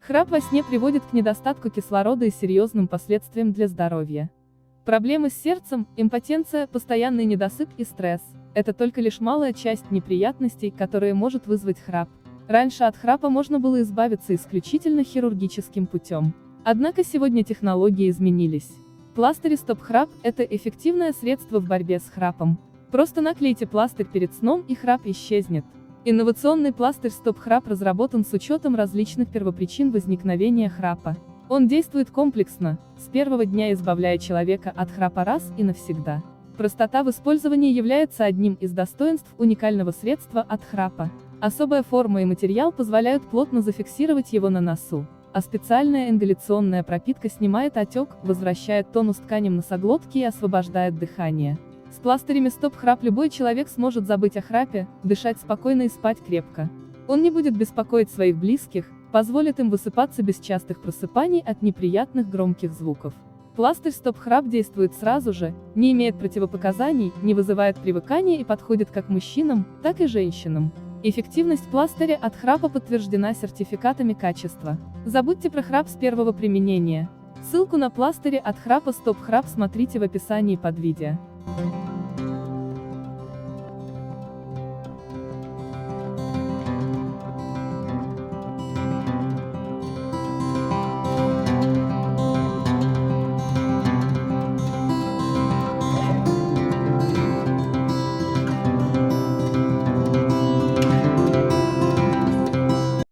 Храп во сне приводит к недостатку кислорода и серьезным последствиям для здоровья. Проблемы с сердцем, импотенция, постоянный недосып и стресс – это только лишь малая часть неприятностей, которые может вызвать храп. Раньше от храпа можно было избавиться исключительно хирургическим путем. Однако сегодня технологии изменились. Пластыри стоп-храп – это эффективное средство в борьбе с храпом. Просто наклейте пластырь перед сном, и храп исчезнет. Инновационный пластырь стоп-храп разработан с учетом различных первопричин возникновения храпа. Он действует комплексно, с первого дня избавляя человека от храпа раз и навсегда. Простота в использовании является одним из достоинств уникального средства от храпа. Особая форма и материал позволяют плотно зафиксировать его на носу, а специальная ингаляционная пропитка снимает отек, возвращает тонус тканям носоглотки и освобождает дыхание. С пластырями стоп-храп любой человек сможет забыть о храпе, дышать спокойно и спать крепко. Он не будет беспокоить своих близких, позволит им высыпаться без частых просыпаний от неприятных громких звуков. Пластырь стоп-храп действует сразу же, не имеет противопоказаний, не вызывает привыкания и подходит как мужчинам, так и женщинам. Эффективность пластыря от храпа подтверждена сертификатами качества. Забудьте про храп с первого применения. Ссылку на пластыри от храпа стоп-храп смотрите в описании под видео.